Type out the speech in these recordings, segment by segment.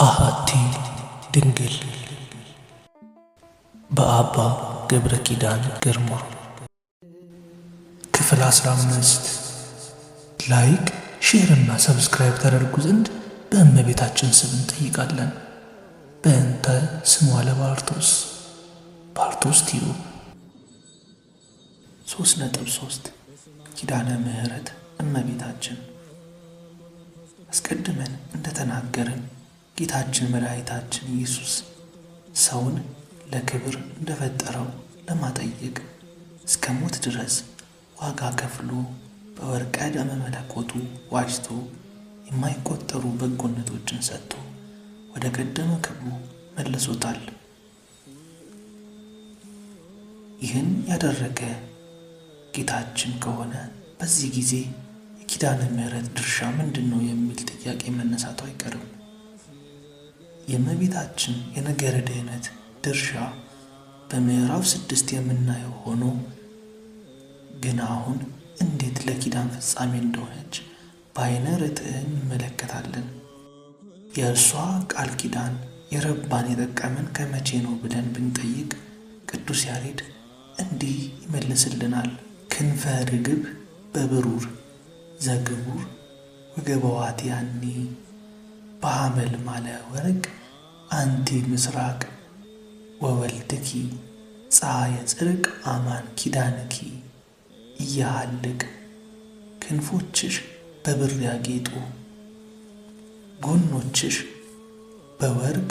አሐቲ ድንግል በአባ ገብረ ኪዳን ግርማ። ክፍል 15 ላይክ ሼር እና ሰብስክራይብ ተደርጉ ዘንድ በእመቤታችን ስም እንጠይቃለን። በእንተ ስሟ ለባርቶስ ባርቶስ ቲዩብ 3.3 ኪዳነ ምሕረት እመቤታችን። አስቀድመን እንደተናገርን ጌታችን መድኃኒታችን ኢየሱስ ሰውን ለክብር እንደፈጠረው ለማጠየቅ እስከ ሞት ድረስ ዋጋ ከፍሎ በወርቀ ደመ መለኮቱ ዋጅቶ የማይቆጠሩ በጎነቶችን ሰጥቶ ወደ ቀደመ ክብሩ መልሶታል። ይህን ያደረገ ጌታችን ከሆነ በዚህ ጊዜ የኪዳነ ምሕረት ድርሻ ምንድን ነው የሚል ጥያቄ መነሳቱ አይቀርም። የእመቤታችን የነገረ ድኅነት ድርሻ በምዕራፍ 6 የምናየው ሆኖ ግን አሁን እንዴት ለኪዳን ፍጻሜ እንደሆነች በዓይነ ርትዕ እንመለከታለን። የእርሷ ቃል ኪዳን የረባን የጠቀመን ከመቼ ነው ብለን ብንጠይቅ ቅዱስ ያሬድ እንዲህ ይመልስልናል። ክንፈ ርግብ በብሩር ዘግቡር ወገበዋት ያኒ በሐመል ማለ ወርቅ አንቲ ምስራቅ ወወልድኪ ፀሐየ ጽድቅ አማን ኪዳንኪ እያሃልቅ። ክንፎችሽ በብር ያጌጡ ጎኖችሽ በወርቅ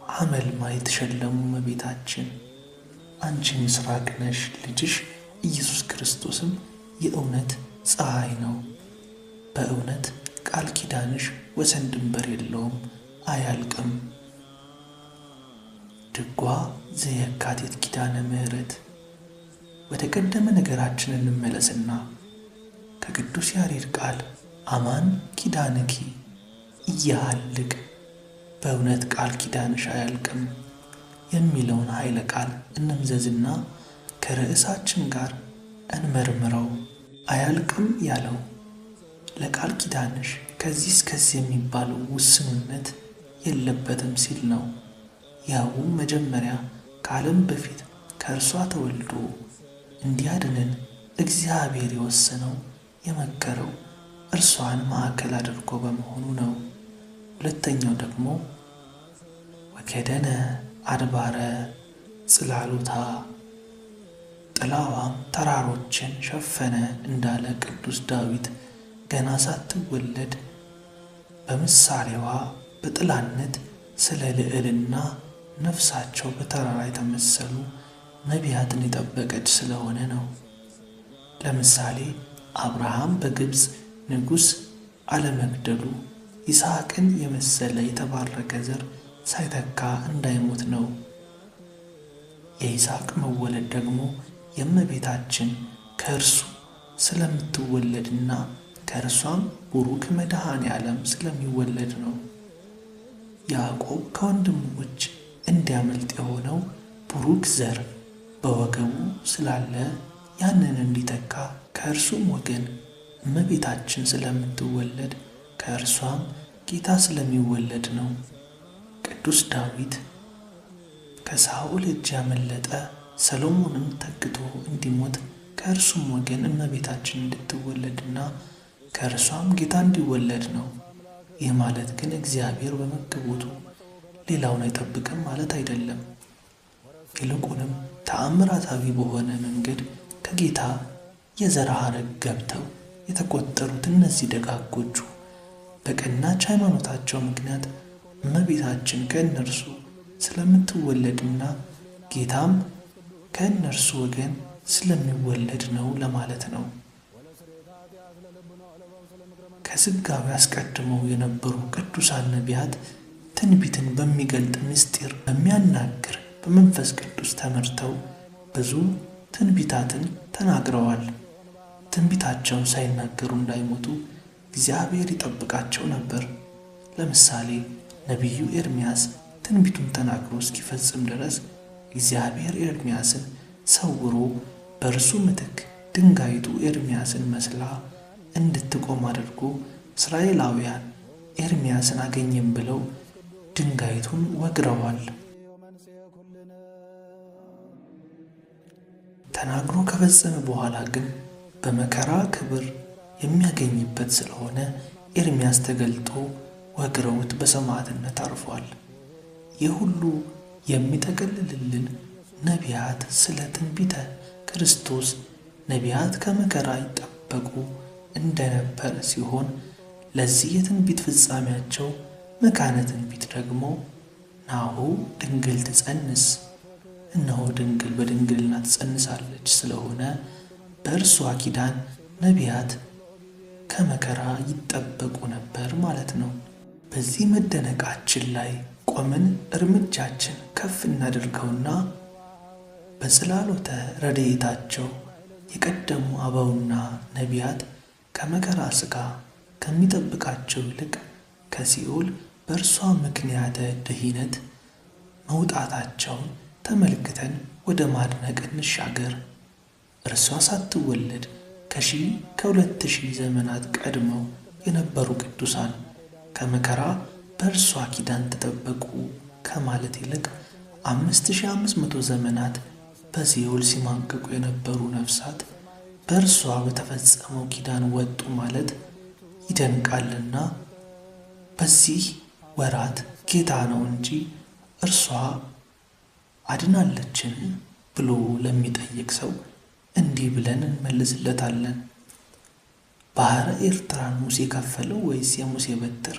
ሐመልማል የተሸለሙ እመቤታችን አንቺ ምስራቅ ነሽ። ልጅሽ ኢየሱስ ክርስቶስም የእውነት ፀሐይ ነው። በእውነት ቃል ኪዳንሽ ወሰን ድንበር የለውም፣ አያልቅም። ድጓ ዘየካቲት ኪዳነ ምሕረት። ወደ ቀደመ ነገራችን እንመለስና ከቅዱስ ያሬድ ቃል አማን ኪዳንኪ እያሃልቅ በእውነት ቃል ኪዳንሽ አያልቅም የሚለውን ኃይለ ቃል እንምዘዝና ከርዕሳችን ጋር እንመርምረው። አያልቅም ያለው ለቃል ኪዳንሽ ከዚህ እስከዚህ የሚባለው ውስንነት የለበትም ሲል ነው። ያውም መጀመሪያ ከዓለም በፊት ከእርሷ ተወልዶ እንዲያድነን እግዚአብሔር የወሰነው የመከረው እርሷን ማዕከል አድርጎ በመሆኑ ነው። ሁለተኛው ደግሞ ወከደነ አድባረ ጽላሎታ ጥላዋም ተራሮችን ሸፈነ እንዳለ ቅዱስ ዳዊት ገና ሳትወለድ በምሳሌዋ በጥላነት ስለ ልዕልና ነፍሳቸው በተራራ የተመሰሉ ነቢያትን የጠበቀች ስለሆነ ነው። ለምሳሌ አብርሃም በግብፅ ንጉሥ አለመግደሉ ይስሐቅን የመሰለ የተባረከ ዘር ሳይተካ እንዳይሞት ነው። የይስሐቅ መወለድ ደግሞ የእመቤታችን ከእርሱ ስለምትወለድና ከእርሷም ቡሩክ መድኃኔ ዓለም ስለሚወለድ ነው። ያዕቆብ ከወንድሞች እንዲያመልጥ የሆነው ቡሩክ ዘር በወገቡ ስላለ ያንን እንዲተካ ከእርሱም ወገን እመቤታችን ስለምትወለድ ከእርሷም ጌታ ስለሚወለድ ነው። ቅዱስ ዳዊት ከሳኦል እጅ ያመለጠ ሰሎሞንን ተክቶ እንዲሞት ከእርሱም ወገን እመቤታችን እንድትወለድና ከእርሷም ጌታ እንዲወለድ ነው። ይህ ማለት ግን እግዚአብሔር በመገቦቱ ሌላውን አይጠብቅም ማለት አይደለም። ይልቁንም ተአምራታዊ በሆነ መንገድ ከጌታ የዘር ሐረግ ገብተው የተቆጠሩት እነዚህ ደጋጎቹ በቀናች ሃይማኖታቸው ምክንያት እመቤታችን ከእነርሱ ስለምትወለድና ጌታም ከእነርሱ ወገን ስለሚወለድ ነው ለማለት ነው። ከሥጋዌ አስቀድመው የነበሩ ቅዱሳን ነቢያት ትንቢትን በሚገልጥ ምስጢር በሚያናግር በመንፈስ ቅዱስ ተመርተው ብዙ ትንቢታትን ተናግረዋል። ትንቢታቸውን ሳይናገሩ እንዳይሞቱ እግዚአብሔር ይጠብቃቸው ነበር። ለምሳሌ ነቢዩ ኤርምያስ ትንቢቱን ተናግሮ እስኪፈጽም ድረስ እግዚአብሔር ኤርምያስን ሰውሮ በእርሱ ምትክ ድንጋይቱ ኤርምያስን መስላ እንድትቆም አድርጎ እስራኤላውያን ኤርምያስን አገኘም ብለው ድንጋይቱን ወግረዋል። ተናግሮ ከፈጸመ በኋላ ግን በመከራ ክብር የሚያገኝበት ስለሆነ ኤርምያስ ተገልጦ ወግረውት በሰማዕትነት አርፏል። ይህ ሁሉ የሚጠቀልልልን ነቢያት ስለ ትንቢተ ክርስቶስ ነቢያት ከመከራ ይጠበቁ እንደነበር ሲሆን ለዚህ የትንቢት ፍጻሜያቸው መካነ ትንቢት ደግሞ ናሁ ድንግል ትጸንስ፣ እነሆ ድንግል በድንግልና ትጸንሳለች ስለሆነ በእርሷ ኪዳን ነቢያት ከመከራ ይጠበቁ ነበር ማለት ነው። በዚህ መደነቃችን ላይ ቆመን እርምጃችን ከፍ እናደርገውና በጽላሎተ ረድኤታቸው የቀደሙ አበውና ነቢያት ከመከራ ሥጋ ከሚጠብቃቸው ይልቅ ከሲኦል በእርሷ ምክንያተ ድኅነት መውጣታቸውን ተመልክተን ወደ ማድነቅ እንሻገር። እርሷ ሳትወለድ ከ2000 ዘመናት ቀድመው የነበሩ ቅዱሳን ከመከራ በእርሷ ኪዳን ተጠበቁ ከማለት ይልቅ 5500 ዘመናት በሲኦል ሲማቅቁ የነበሩ ነፍሳት በእርሷ በተፈጸመው ኪዳን ወጡ ማለት ይደንቃልና በዚህ ወራት ጌታ ነው እንጂ እርሷ አድናለችን ብሎ ለሚጠይቅ ሰው እንዲህ ብለን እንመልስለታለን። ባሕረ ኤርትራን ሙሴ ከፈለው ወይስ የሙሴ በትር?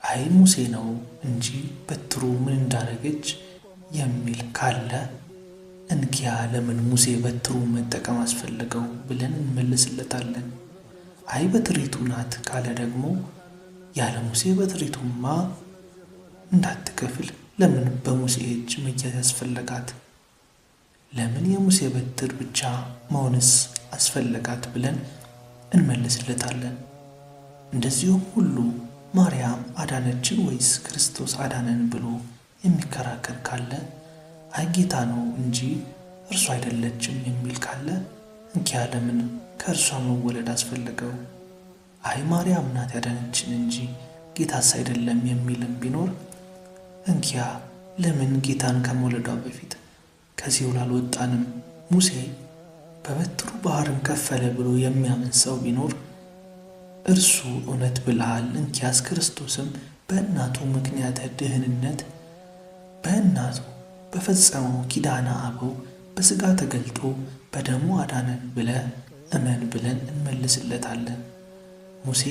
አይ ሙሴ ነው እንጂ በትሩ ምን እንዳረገች የሚል ካለ እንኪያ ለምን ሙሴ በትሩን መጠቀም አስፈለገው ብለን እንመልስለታለን። አይ በትሪቱ ናት ካለ ደግሞ ያለ ሙሴ በትሪቱማ እንዳትከፍል ለምን በሙሴ እጅ መያዝ ያስፈለጋት? ለምን የሙሴ በትር ብቻ መሆንስ አስፈለጋት ብለን እንመልስለታለን። እንደዚሁም ሁሉ ማርያም አዳነችን ወይስ ክርስቶስ አዳነን ብሎ የሚከራከር ካለ አይ ጌታ ነው እንጂ እርሱ አይደለችም የሚል ካለ እንኪያ ለምን ከእርሷ መወለድ አስፈለገው? አይ ማርያም ናት ያዳነችን እንጂ ጌታስ አይደለም የሚልም ቢኖር እንኪያ ለምን ጌታን ከመውለዷ በፊት ከሲኦል አልወጣንም? ሙሴ በበትሩ ባሕርን ከፈለ ብሎ የሚያምን ሰው ቢኖር እርሱ እውነት ብልሃል። እንኪያስ ክርስቶስም በእናቱ ምክንያተ ድኅነት በእናቱ በፈጸመው ኪዳነ አበው በሥጋ ተገልጦ በደሙ አዳነን ብለ እመን ብለን እንመልስለታለን። ሙሴ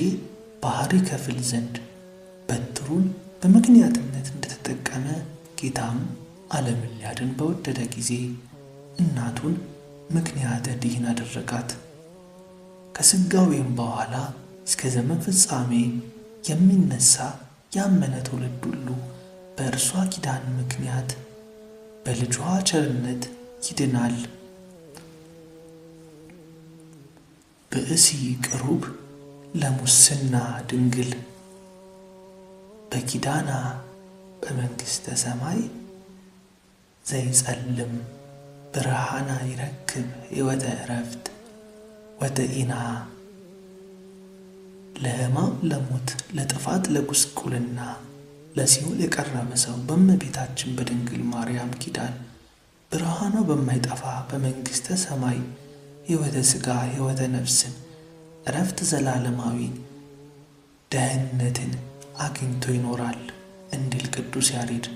ባሕር ይከፍል ዘንድ በትሩን በምክንያትነት እንደተጠቀመ ጌታም ዓለምን ሊያድን በወደደ ጊዜ እናቱን ምክንያተ ድኅነት አደረጋት። ከሥጋዌም በኋላ እስከ ዘመን ፍጻሜ የሚነሳ ያመነ ትውልድ ሁሉ በእርሷ ኪዳን ምክንያት በልጇ ቸርነት ይድናል። ብእሲ ቅሩብ ለሙስና ድንግል በኪዳና በመንግሥተ ሰማይ ዘይጸልም ብርሃና ይረክብ ሕይወተ ዕረፍት ወተኢና ለሕማም ለሞት ለጥፋት ለጉስቁልና ለሲኦል የቀረበ ሰው በእመቤታችን በድንግል ማርያም ኪዳን ብርሃኗ በማይጠፋ በመንግሥተ ሰማይ ሕይወተ ሥጋ ሕይወተ ነፍስን ዕረፍት ዘላለማዊን ደህንነትን አግኝቶ ይኖራል እንዲል ቅዱስ ያሬድ።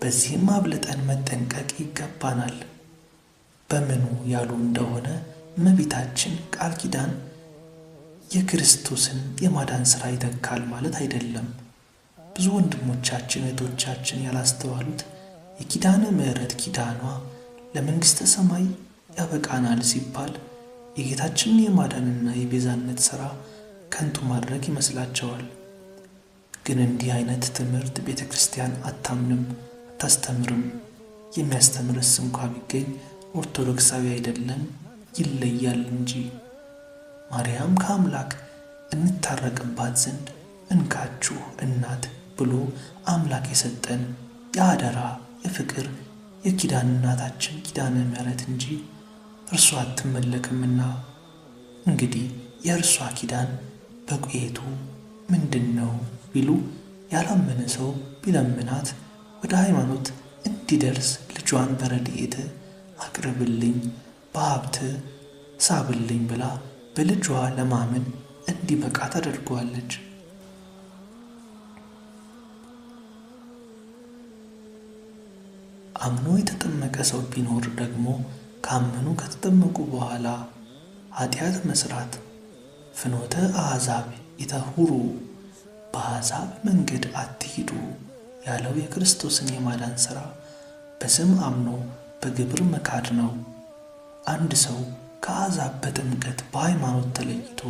በዚህም አብልጠን መጠንቀቅ ይገባናል። በምኑ ያሉ እንደሆነ እመቤታችን ቃል ኪዳን የክርስቶስን የማዳን ሥራ ይተካል ማለት አይደለም። ብዙ ወንድሞቻችን እህቶቻችን ያላስተዋሉት የኪዳነ ምሕረት ኪዳኗ ለመንግሥተ ሰማይ ያበቃናል ሲባል የጌታችንን የማዳንና የቤዛነት ሥራ ከንቱ ማድረግ ይመስላቸዋል። ግን እንዲህ አይነት ትምህርት ቤተ ክርስቲያን አታምንም፣ አታስተምርም። የሚያስተምርስ እንኳ ቢገኝ ኦርቶዶክሳዊ አይደለም፣ ይለያል እንጂ። ማርያም ከአምላክ እንታረቅባት ዘንድ እንካችሁ እናት ብሎ አምላክ የሰጠን የአደራ የፍቅር የኪዳን እናታችን ኪዳነ ምሕረት እንጂ እርሷ አትመለክምና። እንግዲህ የእርሷ ኪዳን በቁየቱ ምንድን ነው ቢሉ ያላመነ ሰው ቢለምናት ወደ ሃይማኖት እንዲደርስ ልጇን በረድኤት አቅርብልኝ፣ በሀብት ሳብልኝ ብላ በልጇ ለማመን እንዲበቃ ታደርገዋለች። አምኖ የተጠመቀ ሰው ቢኖር ደግሞ ካመኑ ከተጠመቁ በኋላ ኃጢአት መስራት ፍኖተ አሕዛብ ይተሁሩ፣ በአሕዛብ መንገድ አትሂዱ ያለው የክርስቶስን የማዳን ሥራ በስም አምኖ በግብር መካድ ነው። አንድ ሰው ከአሕዛብ በጥምቀት በሃይማኖት ተለይቶ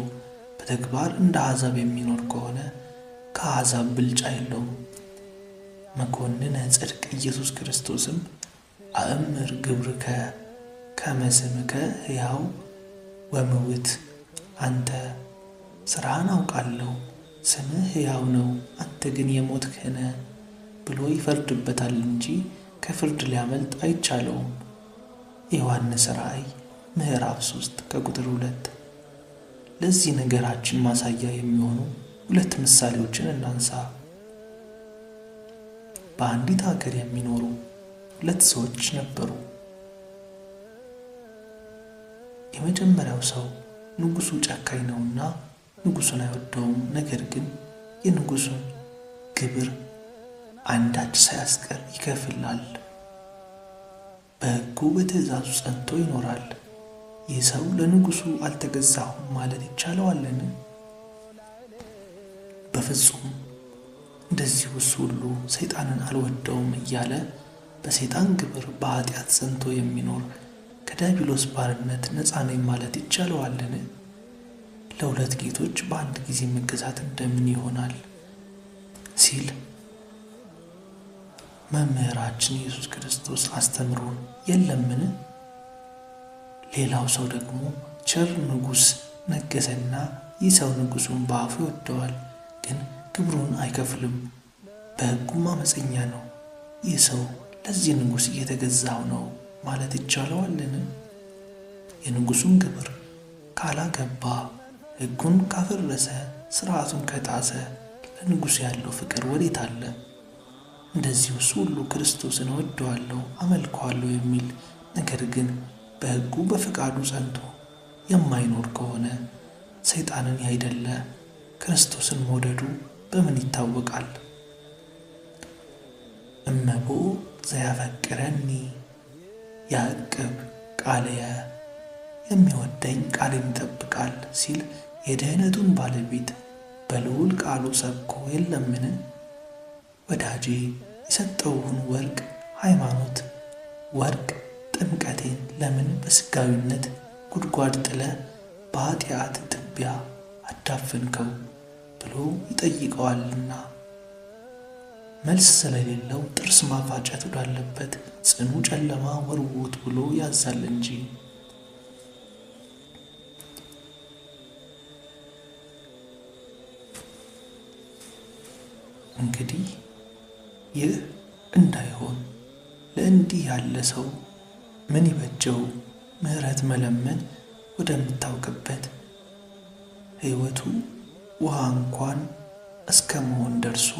በተግባር እንደ አሕዛብ የሚኖር ከሆነ ከአሕዛብ ብልጫ የለውም። መኮንነ ጽድቅ ኢየሱስ ክርስቶስም አእምር ግብርከ ከመ ስምከ ሕያው ወምውት፣ አንተ ሥራህን አውቃለሁ፣ ስምህ ሕያው ነው፣ አንተ ግን የሞትክ ነህ ብሎ ይፈርድበታል እንጂ ከፍርድ ሊያመልጥ አይቻለውም። የዮሐንስ ራእይ ምዕራፍ 3 ከቁጥር 2። ለዚህ ነገራችን ማሳያ የሚሆኑ 2 ምሳሌዎችን እናንሳ። በአንዲት ሀገር የሚኖሩ 2 ሰዎች ነበሩ። የመጀመሪያው ሰው ንጉሡ ጨካኝ ነውና ንጉሡን አይወደውም። ነገር ግን የንጉሡን ግብር አንዳች ሳያስቀር ይከፍላል። በሕጉ በትእዛዙ ጸንቶ ይኖራል። ይህ ሰው ለንጉሡ አልተገዛሁም ማለት ይቻለዋልን? በፍጹም። እንደዚሁስ ሁሉ ሰይጣንን አልወደውም እያለ በሰይጣን ግብር በኃጢአት ጸንቶ የሚኖር ከዲያብሎስ ባርነት ነፃ ነኝ ማለት ይቻለዋልን? ለ2 ጌቶች በአንድ ጊዜ መገዛት እንደምን ይሆናል? ሲል መምህራችን ኢየሱስ ክርስቶስ አስተምሮን የለምን? ሌላው ሰው ደግሞ ቸር ንጉሥ ነገሰና ይህ ሰው ንጉሡን በአፉ ይወደዋል፣ ግን ግብሩን አይከፍልም፣ በሕጉም አመፀኛ ነው። ይህ ሰው ለዚህ ንጉሥ እየተገዛው ነው ማለት ይቻለዋልን? የንጉሡን ግብር ካላገባ፣ ሕጉን ካፈረሰ፣ ሥርዓቱን ከጣሰ ለንጉሡ ያለው ፍቅር ወዴት አለ? እንደዚሁስ ሁሉ ክርስቶስን እወደዋለሁ አመልከዋለሁ የሚል ነገር ግን በሕጉ በፈቃዱ ጸንቶ የማይኖር ከሆነ ሰይጣንን ያይደለ ክርስቶስን መውደዱ በምን ይታወቃል? እመቦ ዘያፈቅረኒ ያዕቅብ ቃልየ፣ የሚወደኝ ቃሌን ይጠብቃል ሲል የድኅነቱን ባለቤት በልዑል ቃሉ ሰብኮ የለምን? ወዳጄ የሰጠውን ወርቅ ሃይማኖት ወርቅ ጥምቀቴን ለምን በሥጋዊነት ጉድጓድ ጥለ በኃጢአት ትቢያ አዳፈንከው ብሎ ይጠይቀዋልና መልስ ስለሌለው ጥርስ ማፋጨት ወዳለበት ጽኑ ጨለማ ወርውት ብሎ ያዛል እንጂ። እንግዲህ ይህ እንዳይሆን ለእንዲህ ያለ ሰው ምን ይበጀው? ምሕረት መለመን ወደምታውቅበት ሕይወቱ ውሃ እንኳን እስከ መሆን ደርሶ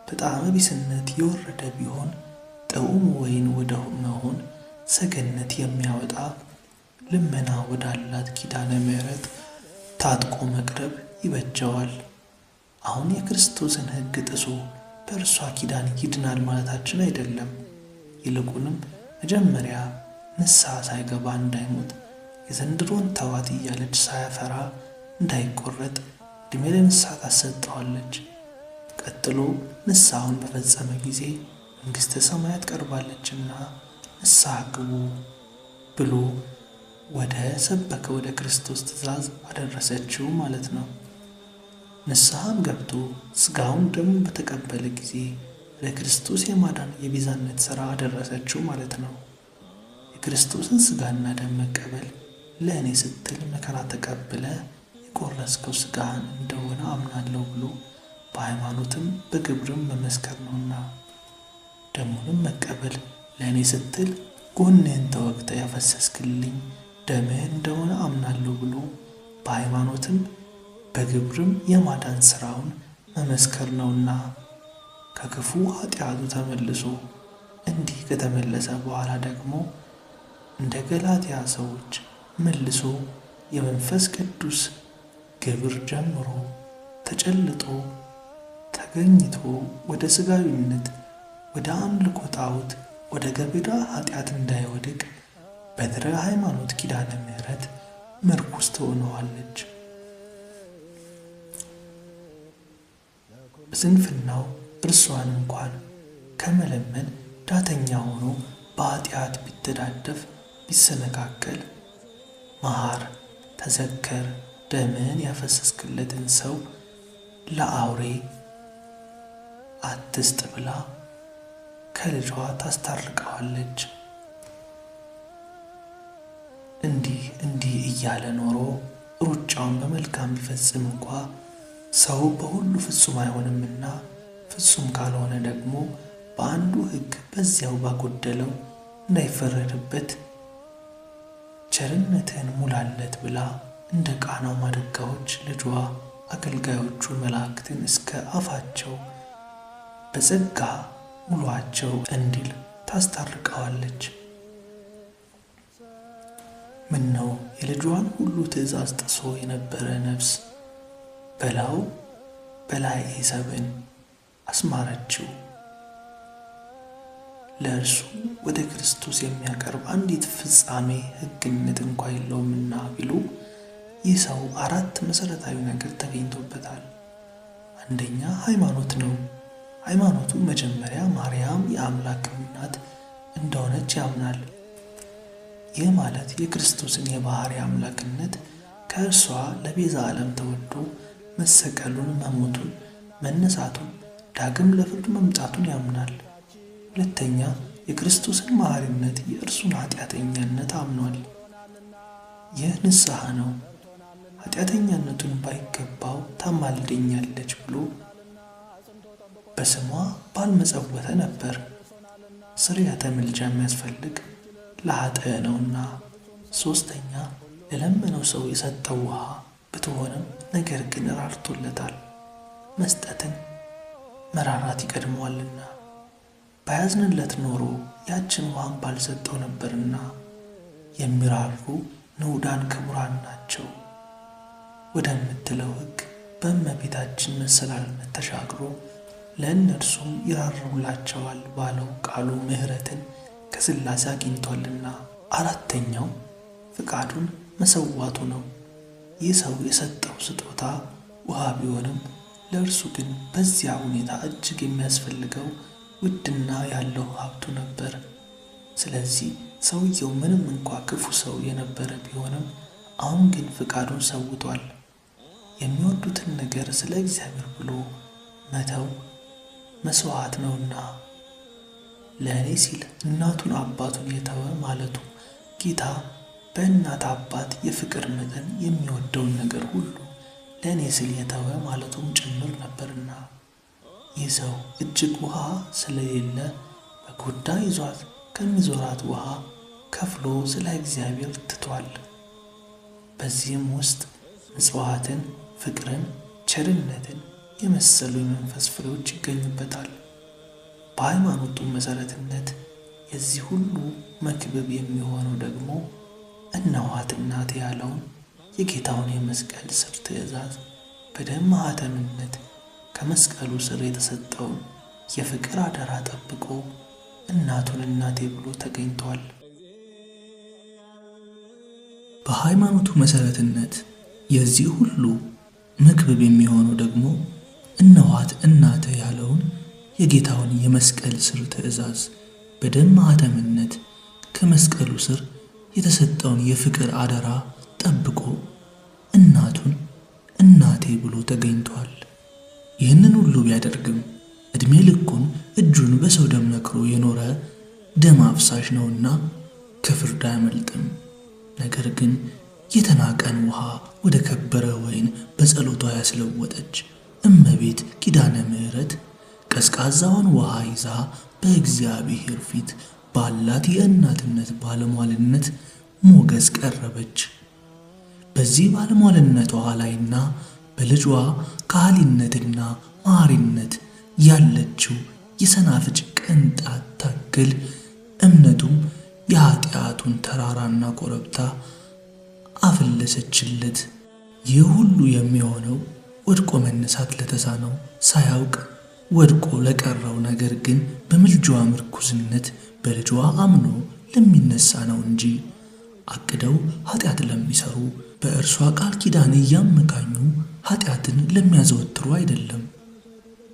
በጣም ቢስነት የወረደ ቢሆን ጥዑም ወይን ወደ መሆን ሰገነት የሚያወጣ ልመና ወዳላት ኪዳነ ምሕረት ታጥቆ መቅረብ ይበጀዋል። አሁን የክርስቶስን ሕግ ጥሶ በእርሷ ኪዳን ይድናል ማለታችን አይደለም። ይልቁንም መጀመሪያ ንስሐ ሳይገባ እንዳይሞት የዘንድሮን ተዋት እያለች ሳያፈራ እንዳይቆረጥ ዕድሜ ለንስሐ ታሰጠዋለች። ቀጥሎ ንስሐውን በፈጸመ ጊዜ መንግሥተ ሰማያት ቀርባለችና ንስሐ ግቡ ብሎ ወደ ሰበከ ወደ ክርስቶስ ትእዛዝ አደረሰችው ማለት ነው። ንስሐም ገብቶ ሥጋውን ደሙን በተቀበለ ጊዜ ለክርስቶስ የማዳን የቤዛነት ሥራ አደረሰችው ማለት ነው። የክርስቶስን ሥጋና ደም መቀበል ለእኔ ስትል መከራ ተቀብለ የቆረስከው ሥጋህን እንደሆነ አምናለሁ ብሎ በሃይማኖትም በግብርም መመስከር ነውና፣ ደሙንም መቀበል ለእኔ ስትል ጎንህን ተወግተ ያፈሰስክልኝ ደምህ እንደሆነ አምናለሁ ብሎ በሃይማኖትም በግብርም የማዳን ሥራውን መመስከር ነውና ከክፉ ኃጢአቱ ተመልሶ እንዲህ ከተመለሰ በኋላ ደግሞ እንደ ገላትያ ሰዎች መልሶ የመንፈስ ቅዱስ ግብር ጀምሮ ተጨልጦ ተገኝቶ ወደ ሥጋዊነት፣ ወደ አምልኮ ጣዖት፣ ወደ ገቢረ ኃጢአት እንዳይወድቅ በትረ ሃይማኖት ኪዳነ ምሕረት ምርኩዝ ትሆነዋለች። በስንፍናው እርሷን እንኳን ከመለመን ዳተኛ ሆኖ በኃጢአት ቢተዳደፍ ቢሰነካከል መሐር ተዘከር ደምን ያፈሰስክለትን ሰው ለአውሬ አትስጥ ብላ ከልጇ ታስታርቀዋለች። እንዲህ እያለ ኖሮ ሩጫውን በመልካም ቢፈጽም እንኳ ሰው በሁሉ ፍጹም አይሆንምና ፍጹም ካልሆነ ደግሞ በአንዱ ሕግ በዚያው ባጎደለው እንዳይፈረድበት ቸርነትህን ሙላለት ብላ እንደ ቃናው ማድጋዎች ልጇ አገልጋዮቹ መላእክትን እስከ አፋቸው በጸጋ ሙሏቸው እንዲል ታስታርቀዋለች። ምነው የልጇን ሁሉ ትእዛዝ ጥሶ የነበረ ነፍስ በላይ ኤሰብን አስማረችው። ለእርሱ ወደ ክርስቶስ የሚያቀርብ አንዲት ፍጻሜ ሕግነት እንኳ የለውምና ቢሉ ይህ ሰው 4 መሠረታዊ ነገር ተገኝቶበታል። አንደኛ ሃይማኖት ነው። ሃይማኖቱ መጀመሪያ ማርያም የአምላክ እናት እንደሆነች ያምናል። ይህ ማለት የክርስቶስን የባሕርይ አምላክነት ከእርሷ ለቤዛ ዓለም ተወልዶ መሰቀሉን፣ መሞቱን፣ መነሳቱን፣ ዳግም ለፍርድ መምጣቱን ያምናል። ሁለተኛ የክርስቶስን መሐሪነት፣ የእርሱን ኃጢአተኛነት አምኗል። ይህ ንስሐ ነው። ኃጢአተኛነቱን ባይገባው ታማልደኛለች ብሎ በስሟ ባልመጸወተ ነበር። ስርየተ ምልጃ የሚያስፈልግ ለኃጥእ ነውና። ሦስተኛ ለለመነው ሰው የሰጠው ውሃ ብትሆንም ነገር ግን ራርቶለታል። መስጠትን መራራት ይቀድመዋልና ባያዝንለት ኖሮ ያችን ውሃን ባልሰጠው ነበርና። የሚራሩ ንዑዳን ክቡራን ናቸው ወደምትለው ሕግ በእመቤታችን መሰላልነት ተሻግሮ ለእነርሱም ይራሩላቸዋል ባለው ቃሉ ምሕረትን ከሥላሴ አግኝቷልና። አራተኛው ፍቃዱን መሰዋቱ ነው። ይህ ሰው የሰጠው ስጦታ ውሃ ቢሆንም ለእርሱ ግን በዚያ ሁኔታ እጅግ የሚያስፈልገው ውድና ያለው ሀብቱ ነበር። ስለዚህ ሰውየው ምንም እንኳ ክፉ ሰው የነበረ ቢሆንም አሁን ግን ፍቃዱን ሰውቷል። የሚወዱትን ነገር ስለ እግዚአብሔር ብሎ መተው መሥዋዕት ነውና። ለእኔ ሲል እናቱን አባቱን የተወ ማለቱ ጌታ በእናት አባት የፍቅር መጠን የሚወደውን ነገር ሁሉ ለእኔ ሲል የተወ ማለቱም ጭምር ነበርና። ይህ ሰው እጅግ ውሃ ስለሌለ በጎዳ ይዟት ከሚዞራት ውሃ ከፍሎ ስለ እግዚአብሔር ትቷል። በዚህም ውስጥ ምጽዋትን፣ ፍቅርን፣ ቸርነትን የመሰሉ የመንፈስ ፍሬዎች ይገኙበታል። በሃይማኖቱ መሠረትነት የዚህ ሁሉ መክብብ የሚሆነው ደግሞ እነኋት እናቴ ያለውን የጌታውን የመስቀል ስር ትእዛዝ በደም ማኅተምነት ከመስቀሉ ስር የተሰጠውን የፍቅር አደራ ጠብቆ እናቱን እናቴ ብሎ ተገኝቷል። በሃይማኖቱ መሠረትነት የዚህ ሁሉ መክብብ የሚሆነው ደግሞ እነኋት እናትህ ያለውን የጌታውን የመስቀል ስር ትእዛዝ በደም ማኅተምነት ከመስቀሉ ስር የተሰጠውን የፍቅር አደራ ጠብቆ እናቱን እናቴ ብሎ ተገኝቷል። ይህንን ሁሉ ቢያደርግም ዕድሜ ልኩን እጁን በሰው ደም ነክሮ የኖረ ደም አፍሳሽ ነውና ከፍርድ አያመልጥም። ነገር ግን የተናቀን ውሃ ወደ ከበረ ወይን በጸሎቷ ያስለወጠች እመቤት ኪዳነ ምሕረት ቀዝቃዛውን ውሃ ይዛ በእግዚአብሔር ፊት ባላት የእናትነት ባለሟልነት ሞገስ ቀረበች። በዚህ ባለሟልነቷ ላይና በልጇ ካህሊነትና መሐሪነት ያለችው የሰናፍጭ ቅንጣት ታክል እምነቱም የኃጢአቱን ተራራና ኮረብታ አፈለሰችለት። ይህ ሁሉ የሚሆነው ወድቆ መነሳት ለተሳነው ሳያውቅ ወድቆ ለቀረው፣ ነገር ግን በምልጃዋ ምርኩዝነት በልጇ አምኖ ለሚነሳ ነው እንጂ አቅደው ኃጢአት ለሚሰሩ በእርሷ ቃል ኪዳን እያመካኙ ኃጢአትን ለሚያዘወትሩ አይደለም።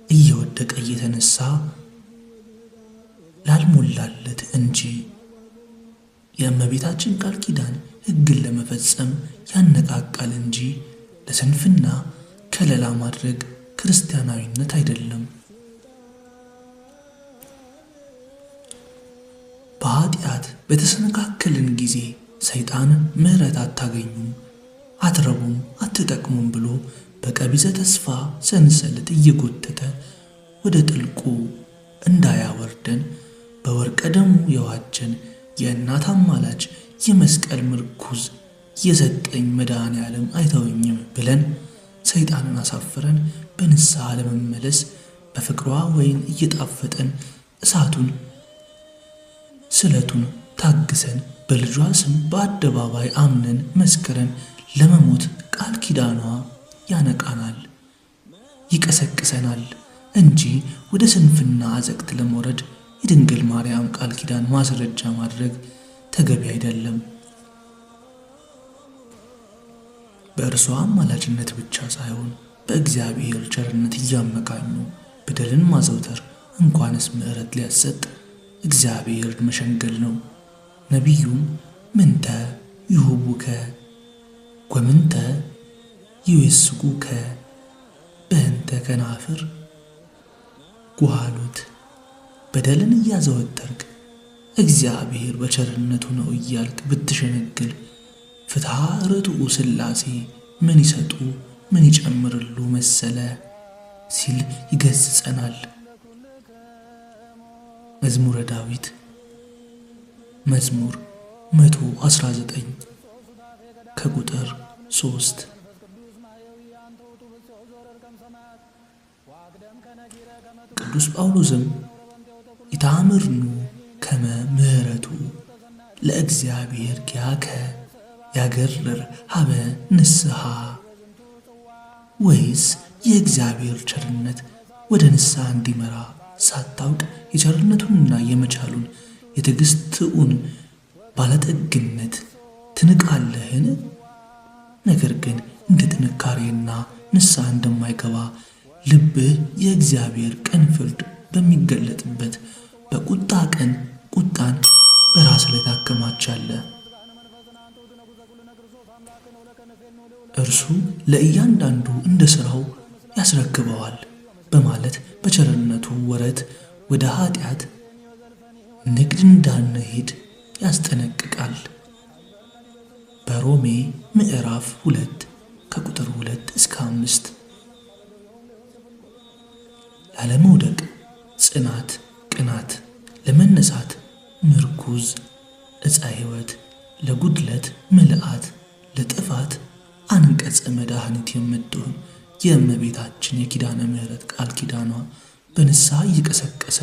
እየወደቀ እየተነሳ ላልሞላለት እንጂ። የእመቤታችን ቃል ኪዳን ሕግን ለመፈጸም ያነቃቃል እንጂ ለስንፍና ከለላ ማድረግ ክርስቲያናዊነት አይደለም። በኃጢአት በተሰነካከልን ጊዜ ሰይጣን ምሕረት አታገኙም፣ አትረቡም፣ አትጠቅሙም ብሎ በቀቢጸ ተስፋ ሰንሰለት እየጎተተ ወደ ጥልቁ እንዳያወርደን በወርቀ ደሙ የዋጀን የእናት አማላጅ የመስቀል ምርኩዝ የሰጠኝ መድኃኔ ዓለም አይተወኝም ብለን ሰይጣንን አሳፍረን በንስሐ ለመመለስ በፍቅሯ ወይን እየጣፈጠን እሳቱን ስለቱን ታግሰን በልጇ ስም በአደባባይ አምነን መስክረን ለመሞት ቃል ኪዳኗ ያነቃናል፣ ይቀሰቅሰናል እንጂ ወደ ስንፍና አዘቅት ለመውረድ የድንግል ማርያም ቃል ኪዳን ማስረጃ ማድረግ ተገቢ አይደለም። በእርሷ አማላጅነት ብቻ ሳይሆን በእግዚአብሔር ቸርነት እያመካኙ በደልን ማዘውተር እንኳንስ ምሕረት ሊያሰጥ እግዚአብሔርን መሸንገል ነው። ነቢዩም ምንተ ይሁቡከ ወምንተ ይዌስጉከ በእንተ ከናፍር ጓሉት። በደልን እያዘወተርክ እግዚአብሔር በቸርነቱ ነው እያልክ ብትሸነግል ፍትሐ ርቱዕ ሥላሴ ምን ይሰጡ ምን ይጨምርሉ መሰለ ሲል ይገስጸናል። መዝሙረ ዳዊት መዝሙር 119 ከቁጥር 3። ቅዱስ ጳውሎስም ኢታምርኑ ከመ ምሕረቱ ለእግዚአብሔር ኪያከ ያገርር ሀበ ንስሐ፣ ወይስ የእግዚአብሔር ቸርነት ወደ ንስሐ እንዲመራ ሳታውቅ የቸርነቱንና የመቻሉን የትዕግሥቱን ባለጠግነት ትንቃለህን? ነገር ግን እንደ ጥንካሬና ንስሐ እንደማይገባ ልብህ የእግዚአብሔር ቀን ፍርድ በሚገለጥበት በቁጣ ቀን ቁጣን በራስ ላይ ታከማቻለህ። እርሱ ለእያንዳንዱ እንደ ሥራው ያስረክበዋል በማለት በቸርነቱ ወረት ወደ ኃጢአት ንግድ እንዳንሄድ ያስጠነቅቃል። በሮሜ ምዕራፍ 2 ከቁጥር 2 እስከ 5። ላለመውደቅ ጽናት ቅናት፣ ለመነሳት ምርኩዝ ዕፀ ሕይወት፣ ለጉድለት ምልአት፣ ለጥፋት አንቀጸ መድኃኒት የምትሆን የእመቤታችን የኪዳነ ምሕረት ቃል ኪዳኗ በንስሐ እየቀሰቀሰ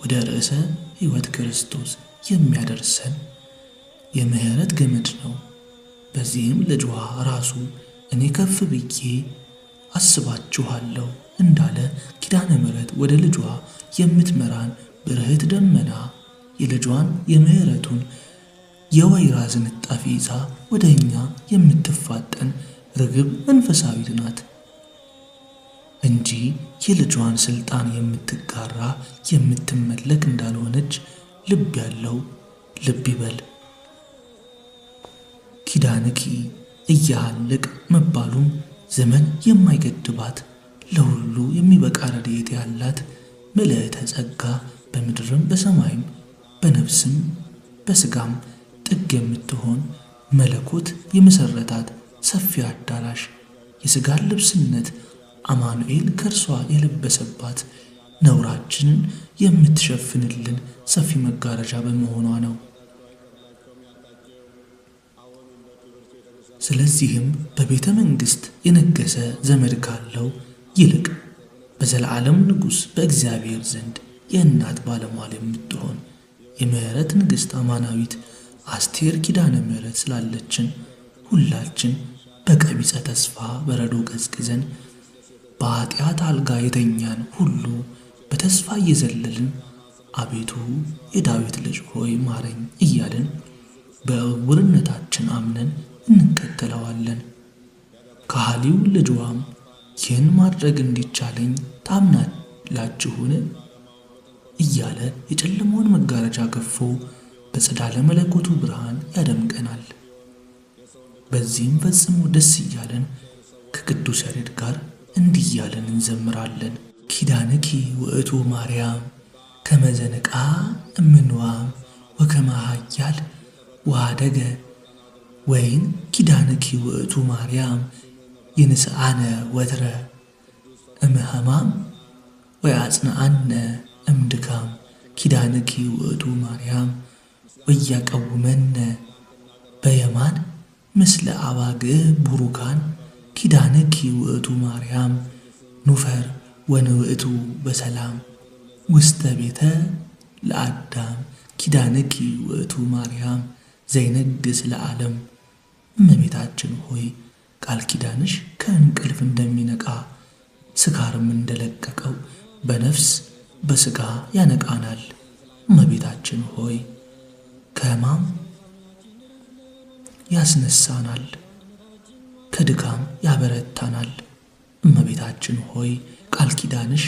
ወደ ርዕሰ ሕይወት ክርስቶስ የሚያደርሰን የምሕረት ገመድ ነው። በዚህም ልጇ ራሱ እኔ ከፍ ብዬ አስባችኋለሁ እንዳለ ኪዳነ ምሕረት ወደ ልጇ የምትመራን ብርህት ደመና የልጇን የምሕረቱን የወይራ ዝንጣፊ ይዛ ወደ እኛ የምትፋጠን ርግብ መንፈሳዊት ናት እንጂ የልጇን ሥልጣን የምትጋራ የምትመለክ እንዳልሆነች ልብ ያለው ልብ ይበል። ኪዳንኪ እያሃልቅ መባሉም ዘመን የማይገድባት ለሁሉ የሚበቃ ረድኤት ያላት ምልዕተ ጸጋ በምድርም በሰማይም በነፍስም በሥጋም ጥግ የምትሆን መለኮት የመሠረታት ሰፊ አዳራሽ የሥጋን ልብስነት አማኑኤል ከእርሷ የለበሰባት ነውራችንን የምትሸፍንልን ሰፊ መጋረጃ በመሆኗ ነው። ስለዚህም በቤተ መንግሥት የነገሰ ዘመድ ካለው ይልቅ በዘላለም ንጉሥ በእግዚአብሔር ዘንድ የእናት ባለሟል የምትሆን የምሕረት ንግሥት አማናዊት አስቴር ኪዳነ ምሕረት ስላለችን ሁላችን በቀቢጸ ተስፋ በረዶ ቀዝቅዘን በኃጢአት አልጋ የተኛን ሁሉ በተስፋ እየዘለልን አቤቱ የዳዊት ልጅ ሆይ ማረኝ እያልን በዕውርነታችን አምነን እንከተለዋለን። ከሃሊው ልጅዋም ይህን ማድረግ እንዲቻለኝ ታምናላችሁን እያለ የጨለማውን መጋረጃ ገፎ በጸዳለ መለኮቱ ብርሃን ያደምቀናል። በዚህም ፈጽሞ ደስ እያለን ከቅዱስ ያሬድ ጋር እንዲህ እያለን እንዘምራለን። ኪዳንኪ ውእቱ ማርያም ከመዘነቃ እምንዋም ወከመ ኃያል ወአደገ ወይን ኪዳንኪ ውእቱ ማርያም ይንስአነ ወትረ እምሕማም ወያጽንዓነ እምድካም ኪዳንኪ ውእቱ ማርያም ወያቀውመነ በየማን ምስለ አባግዕ ቡሩካን ኪዳንኪ ውእቱ ማርያም ኑፈር ወንውእቱ በሰላም ውስተ ቤተ ለአዳም ኪዳንኪ ውእቱ ማርያም ዘይነግስ ለዓለም። እመቤታችን ሆይ ቃል ኪዳንሽ ከእንቅልፍ እንደሚነቃ ስካርም እንደለቀቀው በነፍስ በሥጋ ያነቃናል። እመቤታችን ሆይ ከሕማም ያስነሳናል፣ ከድካም ያበረታናል። እመቤታችን ሆይ ቃል ኪዳንሽ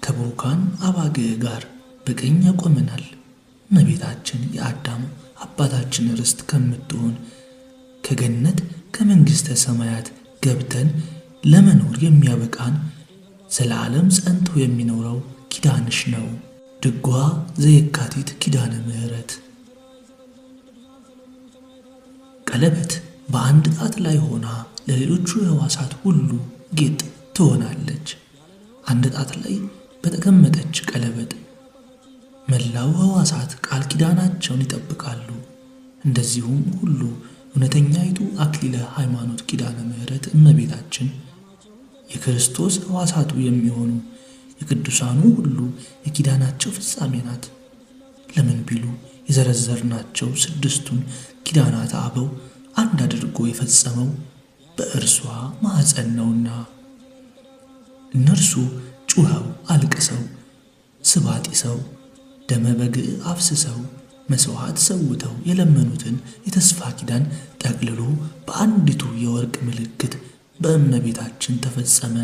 ከቡሩካን አባግዕ ጋር በቀኝ ያቆመናል። እመቤታችን የአዳም አባታችን ርስት ከምትሆን ከገነት ከመንግሥተ ሰማያት ገብተን ለመኖር የሚያበቃን ዘላለም ጸንቶ የሚኖረው ኪዳንሽ ነው። ድጓ ዘየካቲት ኪዳነ ምሕረት። ቀለበት በአንድ ጣት ላይ ሆና ለሌሎቹ ሕዋሳት ሁሉ ጌጥ ትሆናለች። አንድ ጣት ላይ በተቀመጠች ቀለበት መላው ሕዋሳት ቃል ኪዳናቸውን ይጠብቃሉ። እንደዚሁም ሁሉ እውነተኛይቱ አክሊለ ሃይማኖት ኪዳነ ምሕረት እመቤታችን የክርስቶስ ሕዋሳቱ የሚሆኑ የቅዱሳኑ ሁሉ የኪዳናቸው ፍጻሜ ናት። ለምን ቢሉ የዘረዘርናቸው 6ቱን ኪዳናት አበው አንድ አድርጎ የፈጸመው በእርሷ ማኅፀን ነውና። እነርሱ ጩኸው አልቅሰው ስብ አጢሰው ደመ በግዕ አፍስሰው መሥዋዕት ሰውተው የለመኑትን የተስፋ ኪዳን ጠቅልሎ በአንዲቱ የወርቅ ምልክት በእመቤታችን ተፈጸመ።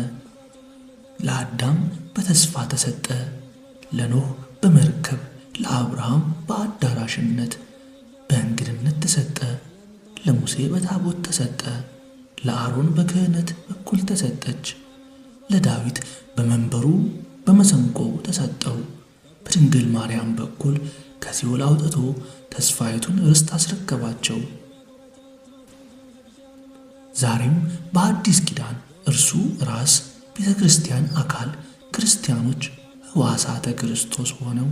ለአዳም በተስፋ ተሰጠ፣ ለኖህ በመርከብ ለአብርሃም በአዳራሽነት በእንግድነት ተሰጠ፣ ለሙሴ በታቦት ተሰጠ፣ ለአሮን በክህነት በኩል ተሰጠች፣ ለዳዊት በመንበሩ በመሰንቆ ተሰጠው። በድንግል ማርያም በኩል ከሲኦል አውጥቶ ተስፋይቱን ርስት አስረከባቸው። ዛሬም በአዲስ ኪዳን እርሱ ራስ ቤተ ክርስቲያን አካል ክርስቲያኖች ሕዋሳተ ክርስቶስ ሆነው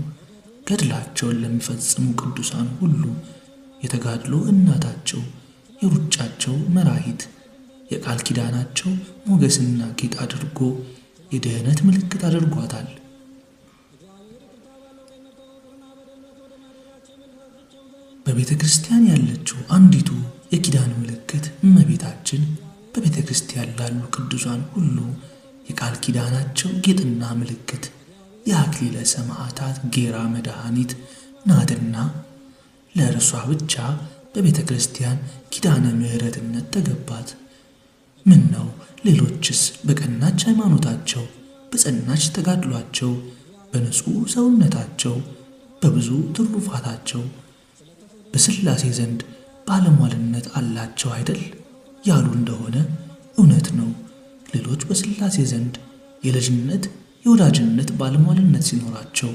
ገድላቸውን ለሚፈጽሙ ቅዱሳን ሁሉ የተጋድሎ እናታቸው፣ የሩጫቸው መራሂት፣ የቃል ኪዳናቸው ሞገስና ጌጥ አድርጎ የድኅነት ምልክት አድርጓታል። በቤተ ክርስቲያን ያለችው አንዲቱ የኪዳን ምልክት እመቤታችን በቤተ ክርስቲያን ላሉ ቅዱሳን ሁሉ የቃል ኪዳናቸው ጌጥና ምልክት የአክሊለ ሰማዕታት ጌራ መድኃኒት ናትና ለእርሷ ብቻ በቤተ ክርስቲያን ኪዳነ ምሕረትነት ተገባት። ምን ነው ሌሎችስ በቀናች ሃይማኖታቸው በጸናች ተጋድሏቸው በንጹሕ ሰውነታቸው በብዙ ትሩፋታቸው በሥላሴ ዘንድ ባለሟልነት አላቸው አይደል ያሉ እንደሆነ እውነት ነው። ሌሎች በሥላሴ ዘንድ የልጅነት የወዳጅነት ባለሟልነት ሲኖራቸው፣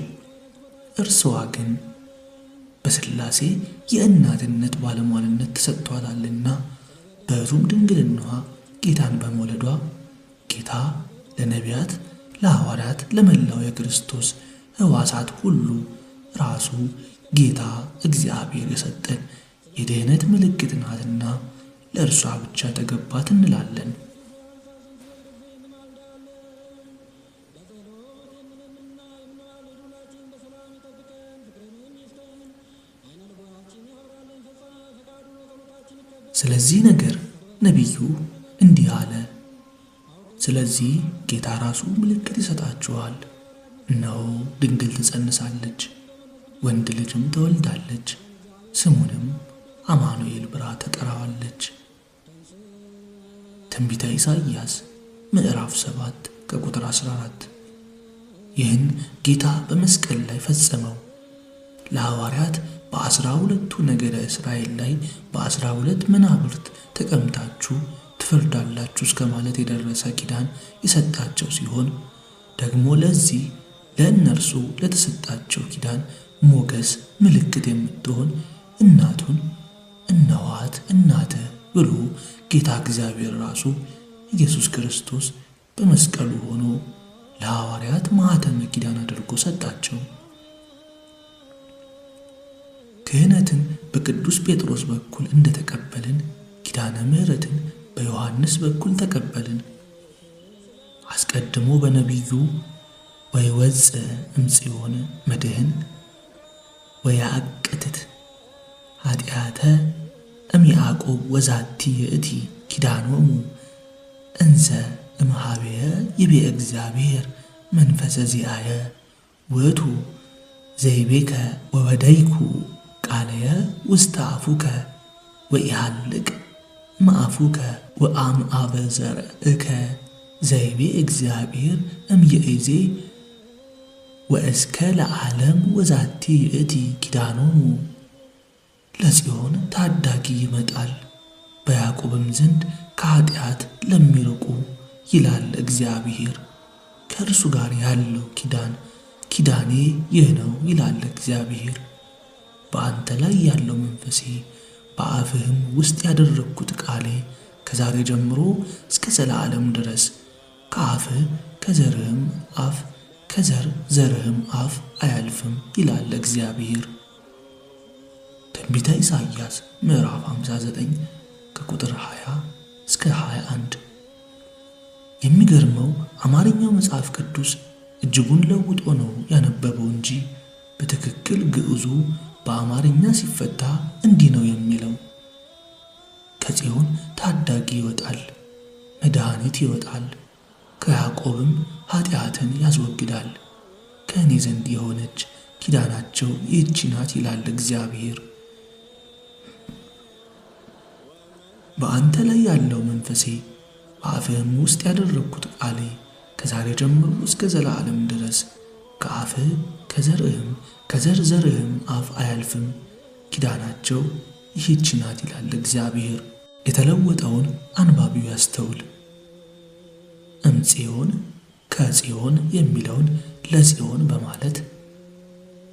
እርስዋ ግን በሥላሴ የእናትነት ባለሟልነት ተሰጥቷታልና በሕቱም ድንግልናዋ ጌታን በመውለዷ ጌታ ለነቢያት፣ ለሐዋርያት፣ ለመላው የክርስቶስ ሕዋሳት ሁሉ ራሱ ጌታ እግዚአብሔር የሰጠን የድኅነት ምልክት ናትና ለእርሷ ብቻ ተገባት እንላለን። ስለዚህ ነገር ነቢዩ እንዲህ አለ። ስለዚህ ጌታ ራሱ ምልክት ይሰጣችኋል። እነሆ ድንግል ትጸንሳለች፣ ወንድ ልጅም ትወልዳለች፣ ስሙንም አማኑኤል ብላ ትጠራዋለች። ትንቢተ ኢሳይያስ ምዕራፍ 7 ከቁጥር 14። ይህን ጌታ በመስቀል ላይ ፈጸመው። ለሐዋርያት በ12ቱ ነገደ እስራኤል ላይ በ12 መናብርት ተቀምጣችሁ ትፈርዳላችሁ እስከ ማለት የደረሰ ኪዳን የሰጣቸው ሲሆን ደግሞ ለዚህ ለእነርሱ ለተሰጣቸው ኪዳን ሞገስ ምልክት የምትሆን እናቱን እነኋት እናትህ ብሎ ጌታ እግዚአብሔር ራሱ ኢየሱስ ክርስቶስ በመስቀሉ ሆኖ ለሐዋርያት ማኅተመ ኪዳን አድርጎ ሰጣቸው። ክህነትን በቅዱስ ጴጥሮስ በኩል እንደተቀበልን ኪዳነ ምሕረትን በዮሐንስ በኩል ተቀበልን። አስቀድሞ በነቢዩ ወይወፅእ እምጽዮን መድኅን ወያቅትት ኃጢአተ እምያዕቆብ ወዛቲ ይእቲ ኪዳኖሙ እንዘ እምኀቤየ ይቤ እግዚአብሔር መንፈሰ ዚአየ ውእቱ ዘይቤከ ወወደይኩ ቃለየ ውስተ አፉከ ወኢሃልቅ እምአፉከ ወአምአበ ዘርእከ ዘይቤ እግዚአብሔር እምይእዜ ወእስከ ለዓለም ወዛቲ ይእቲ ኪዳኖሙ። ለጽዮን ታዳጊ ይመጣል፣ በያዕቆብም ዘንድ ከኃጢአት ለሚርቁ ይላል እግዚአብሔር። ከእርሱ ጋር ያለው ኪዳኔ ይህ ነው ይላል እግዚአብሔር። በአንተ ላይ ያለው መንፈሴ በአፍህም ውስጥ ያደረግኩት ቃሌ ከዛሬ ጀምሮ እስከ ዘላለም ድረስ ከአፍህ ከዘርህም አፍ ከዘር ዘርህም አፍ አያልፍም ይላል እግዚአብሔር። ትንቢተ ኢሳይያስ ምዕራፍ 59 ከቁጥር 20 እስከ 21። የሚገርመው አማርኛው መጽሐፍ ቅዱስ እጅጉን ለውጦ ነው ያነበበው እንጂ በትክክል ግዕዙ በአማርኛ ሲፈታ እንዲህ ነው የሚለው። ከጽዮን ታዳጊ ይወጣል፣ መድኃኒት ይወጣል፣ ከያዕቆብም ኃጢአትን ያስወግዳል። ከእኔ ዘንድ የሆነች ኪዳናቸው ይህች ናት ይላል እግዚአብሔር። በአንተ ላይ ያለው መንፈሴ በአፍህም ውስጥ ያደረግኩት ቃሌ ከዛሬ ጀምሮ እስከ ዘላለም ድረስ ከአፍህ ከዘርህም ከዘር ዘርህም አፍ አያልፍም፣ ኪዳናቸው ይህች ናት ይላል እግዚአብሔር። የተለወጠውን አንባቢው ያስተውል። እምጽዮን ከጽዮን የሚለውን ለጽዮን በማለት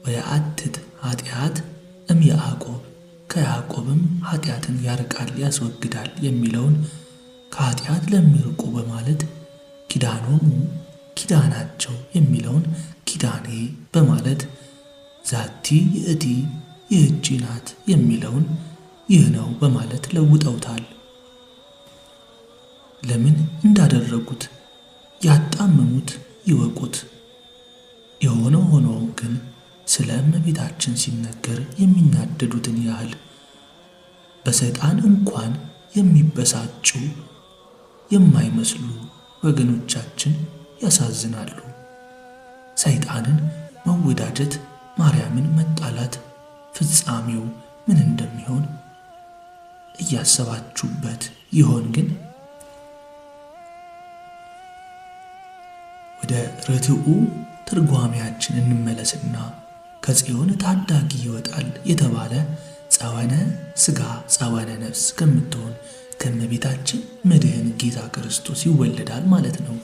ወየአትት ኃጢአት እምያዕቆብ ከያዕቆብም ኃጢአትን ያርቃል ያስወግዳል የሚለውን ከኃጢአት ለሚርቁ በማለት ኪዳኖሙ ኪዳናቸው የሚለውን ኪዳኔ በማለት ዛቲ ይእቲ ይህች ናት የሚለውን ይህ ነው በማለት ለውጠውታል። ለምን እንዳደረጉት ያጣመሙት ይወቁት። የሆነው ሆኖ ግን ስለ እመቤታችን ሲነገር የሚናደዱትን ያህል በሰይጣን እንኳን የሚበሳጩ የማይመስሉ ወገኖቻችን ያሳዝናሉ። ሰይጣንን መወዳጀት፣ ማርያምን መጣላት ፍጻሜው ምን እንደሚሆን እያሰባችሁበት ይሆን? ግን ወደ ርቱዕ ትርጓሜያችን እንመለስና ከጽዮን ታዳጊ ይወጣል የተባለ ጸወነ ሥጋ ጸወነ ነፍስ ከምትሆን ከእመቤታችን መድኅን ጌታ ክርስቶስ ይወለዳል ማለት ነው።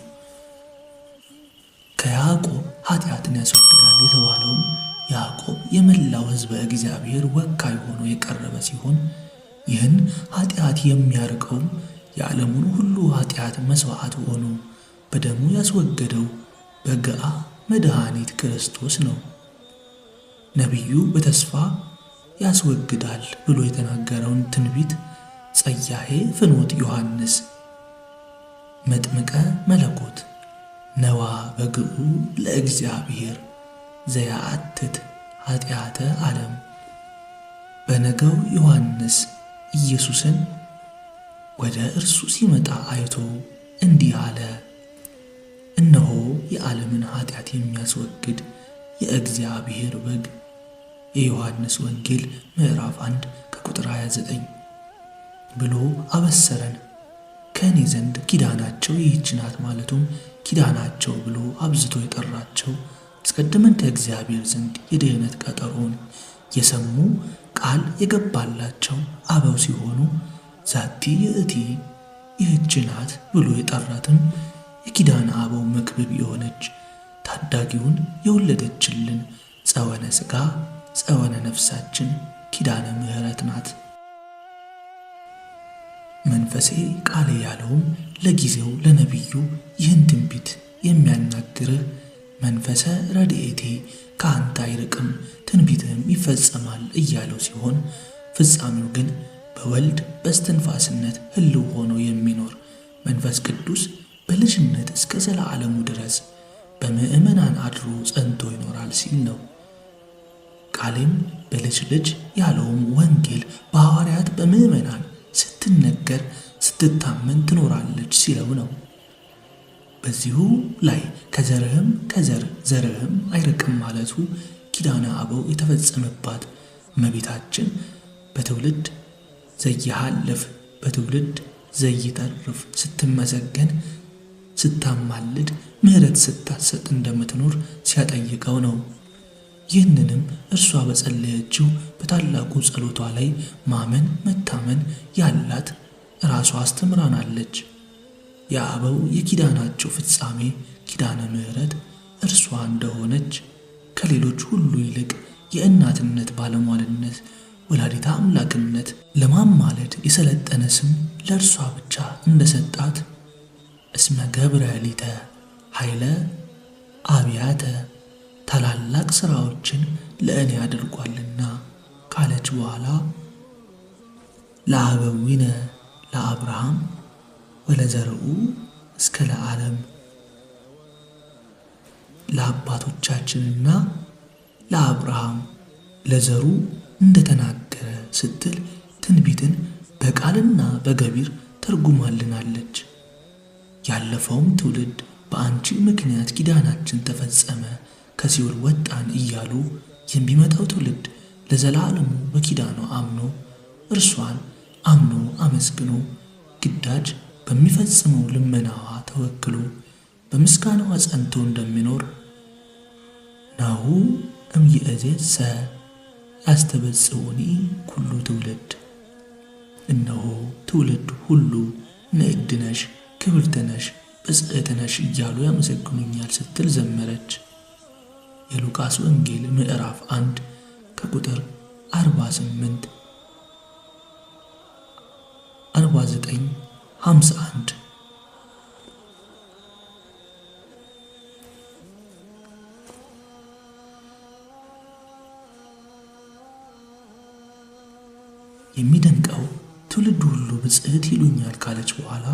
ከያዕቆብ ኃጢአትን ያስወግዳል የተባለውም ያዕቆብ የመላው ሕዝበ እግዚአብሔር ወካይ ሆኖ የቀረበ ሲሆን ይህን ኃጢአት የሚያርቀውም የዓለሙን ሁሉ ኃጢአት መሥዋዕት ሆኖ በደሙ ያስወገደው በገአ መድኃኒት ክርስቶስ ነው። ነቢዩ በተስፋ ያስወግዳል ብሎ የተናገረውን ትንቢት ጸያሄ ፍኖት ዮሐንስ መጥምቀ መለኮት ነዋ በግዑ ለእግዚአብሔር ዘያአትት ኃጢአተ ዓለም በነገው ዮሐንስ ኢየሱስን ወደ እርሱ ሲመጣ አይቶ እንዲህ አለ፣ እነሆ የዓለምን ኃጢአት የሚያስወግድ የእግዚአብሔር በግ። የዮሐንስ ወንጌል ምዕራፍ 1 ከቁጥር 29 ብሎ አበሰረን። ከእኔ ዘንድ ኪዳናቸው ይህች ናት ማለቱም ኪዳናቸው ብሎ አብዝቶ የጠራቸው አስቀድመን ከእግዚአብሔር ዘንድ የድኅነት ቀጠሮን የሰሙ ቃል የገባላቸው አበው ሲሆኑ ዛቲ ይእቲ ይህች ናት ብሎ የጠራትም የኪዳነ አበው መክብብ የሆነች ታዳጊውን የወለደችልን ጸወነ ሥጋ ጸወነ ነፍሳችን ኪዳነ ምሕረት ናት። መንፈሴ ቃል ያለውም ለጊዜው ለነቢዩ ይህን ትንቢት የሚያናግርህ መንፈሰ ረድኤቴ ከአንተ አይርቅም ትንቢትህም ይፈጸማል እያለው ሲሆን ፍጻሜው ግን በወልድ በስትንፋስነት ሕልው ሆኖ የሚኖር መንፈስ ቅዱስ በልጅነት እስከ ዘላለሙ ድረስ በምእመናን አድሮ ጸንቶ ይኖራል ሲል ነው። ቃሌም በልጅ ልጅ ያለውም ወንጌል በሐዋርያት በምእመናን ስትነገር ስትታመን ትኖራለች ሲለው ነው። በዚሁ ላይ ከዘርህም ከዘር ዘርህም አይርቅም ማለቱ ኪዳነ አበው የተፈጸመባት እመቤታችን በትውልድ ዘይሃልፍ በትውልድ ዘይተርፍ ስትመሰገን ስታማልድ ምሕረት ስታሰጥ እንደምትኖር ሲያጠይቀው ነው። ይህንንም እርሷ በጸለየችው በታላቁ ጸሎቷ ላይ ማመን መታመን ያላት ራሷ አስተምራናለች። የአበው የኪዳናቸው ፍጻሜ ኪዳነ ምሕረት እርሷ እንደሆነች ከሌሎች ሁሉ ይልቅ የእናትነት ባለሟልነት ወላዲተ አምላክነት ለማማለድ የሰለጠነ ስም ለእርሷ ብቻ እንደሰጣት እስመ ገብረ ሊተ ኃይለ አብያተ ታላላቅ ሥራዎችን ለእኔ አድርጓልና ካለች በኋላ ለአበዊነ ለአብርሃም ወለዘርኡ እስከ ለዓለም ለአባቶቻችንና ለአብርሃም ለዘሩ እንደተናገረ ስትል ትንቢትን በቃልና በገቢር ተርጉማልናለች። ያለፈውም ትውልድ በአንቺ ምክንያት ኪዳናችን ተፈጸመ ከሲኦል ወጣን እያሉ የሚመጣው ትውልድ ለዘላለሙ በኪዳኗ አምኖ እርሷን አምኖ አመስግኖ ግዳጅ በሚፈጽመው ልመናዋ ተወክሎ በምስጋናዋ ጸንቶ እንደሚኖር ናሁ እምይእዜሰ ያስተበጽዑኒ ኩሉ ትውልድ፣ እነሆ ትውልድ ሁሉ ንዕድ ነሽ፣ ክብርት ነሽ፣ ብፅዕት ነሽ እያሉ ያመሰግኑኛል ስትል ዘመረች። የሉቃስ ወንጌል ምዕራፍ 1 ከቁጥር 48 49 51 የሚደንቀው ትውልድ ሁሉ ብፅዕት ይሉኛል ካለች በኋላ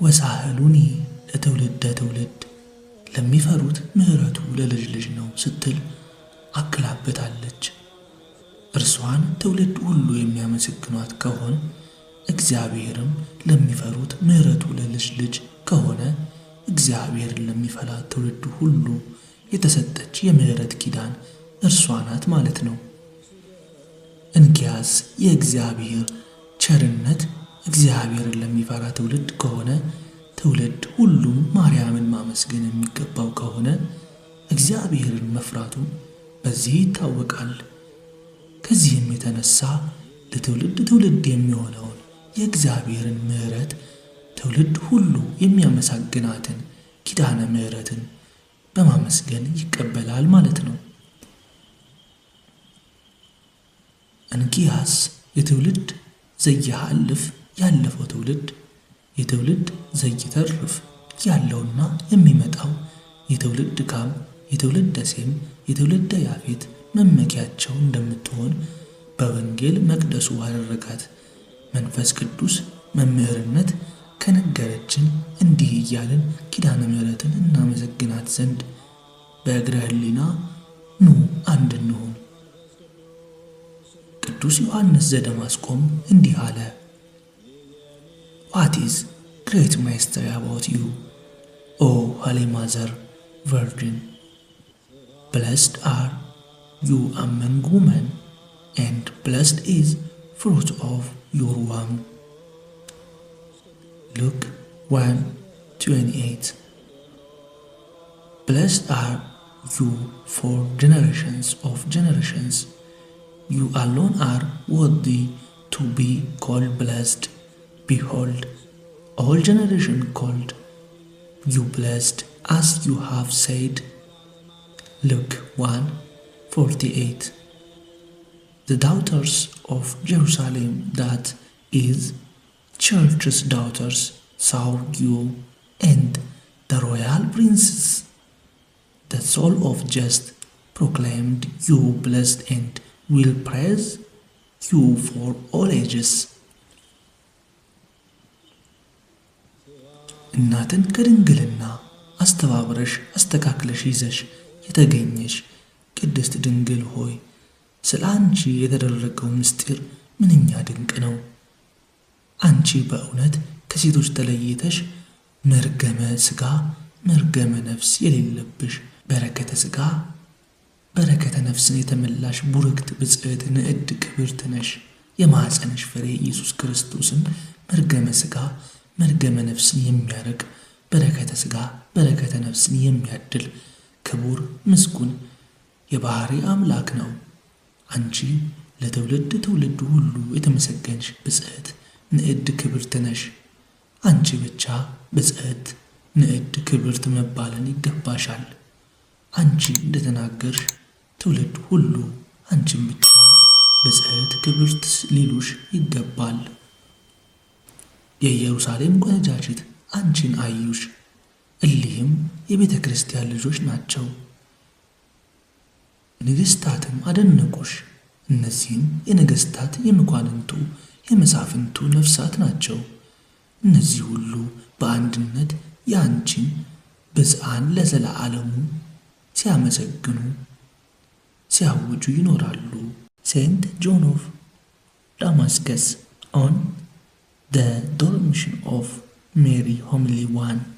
ወሳህሉኒ ለትውልደ ትውልድ ለሚፈሩት ምሕረቱ ለልጅ ልጅ ነው ስትል አክላበታለች። እርሷን ትውልድ ሁሉ የሚያመሰግኗት ከሆነ እግዚአብሔርም ለሚፈሩት ምሕረቱ ለልጅ ልጅ ከሆነ እግዚአብሔርን ለሚፈራ ትውልድ ሁሉ የተሰጠች የምሕረት ኪዳን እርሷ ናት ማለት ነው። እንኪያስ የእግዚአብሔር ቸርነት እግዚአብሔርን ለሚፈራ ትውልድ ከሆነ ትውልድ ሁሉም ማርያምን ማመስገን የሚገባው ከሆነ እግዚአብሔርን መፍራቱ በዚህ ይታወቃል። ከዚህም የተነሳ ለትውልድ ትውልድ የሚሆነውን የእግዚአብሔርን ምሕረት ትውልድ ሁሉ የሚያመሰግናትን ኪዳነ ምሕረትን በማመስገን ይቀበላል ማለት ነው። እንኪያስ የትውልድ ዘይሃልፍ ያለፈው ትውልድ የትውልድ ዘይተርፍ ያለውና የሚመጣው የትውልድ ካም የትውልደ ሴም የትውልደ ያፌት መመኪያቸው እንደምትሆን በወንጌል መቅደሱ አደረጋት። መንፈስ ቅዱስ መምህርነት ከነገረችን እንዲህ እያልን ኪዳነ ምሕረትን እናመሰግናት ዘንድ በእግረ ሕሊና ኑ አንድ እንሁን። ቅዱስ ዮሐንስ ዘደማስቆም እንዲህ አለ፣ What is great mystery about you, O Holy Mother, Virgin? Blessed are you among women, and blessed is fruit of your womb. Luke 1:28. Blessed are you for generations of generations. You alone are worthy to be called blessed. Behold, all generation called you blessed, as you have said. Luke 1:48. The daughters of Jerusalem, that is, Church's daughters, saw you, and the royal princes, the soul of just, proclaimed you blessed and will praise you for all ages. እናትን ከድንግልና አስተባብረሽ አስተካክለሽ ይዘሽ የተገኘሽ ቅድስት ድንግል ሆይ ስለ አንቺ የተደረገው ምስጢር ምንኛ ድንቅ ነው። አንቺ በእውነት ከሴቶች ተለይተሽ መርገመ ሥጋ መርገመ ነፍስ የሌለብሽ በረከተ ሥጋ በረከተ ነፍስን የተመላሽ ቡርክት ብጽዕት ንዕድ ክብርት ነሽ። የማኅፀንሽ ፍሬ ኢየሱስ ክርስቶስን መርገመ ሥጋ መርገመ ነፍስን የሚያርቅ በረከተ ሥጋ በረከተ ነፍስን የሚያድል ክቡር ምስጉን የባሕሪ አምላክ ነው። አንቺ ለትውልድ ትውልድ ሁሉ የተመሰገንሽ ብጽዕት ንዕድ ክብርት ነሽ። አንቺ ብቻ ብጽዕት ንዕድ ክብርት መባልን ይገባሻል። አንቺ እንደተናገርሽ ትውልድ ሁሉ አንቺን ብቻ ብጽዕት ክብርት ሊሉሽ ይገባል። የኢየሩሳሌም ቆነጃጅት አንቺን አዩሽ፣ እሊህም የቤተ ክርስቲያን ልጆች ናቸው። ንግሥታትም አደነቁሽ፣ እነዚህም የነገሥታት የመኳንንቱ የመሳፍንቱ ነፍሳት ናቸው። እነዚህ ሁሉ በአንድነት የአንቺን ብፅዓን ለዘለዓለሙ ሲያመሰግኑ ሲያውጁ ይኖራሉ። ሴንት ጆን ኦፍ ዳማስከስ ኦን the Dormition of Mary, Homily 1.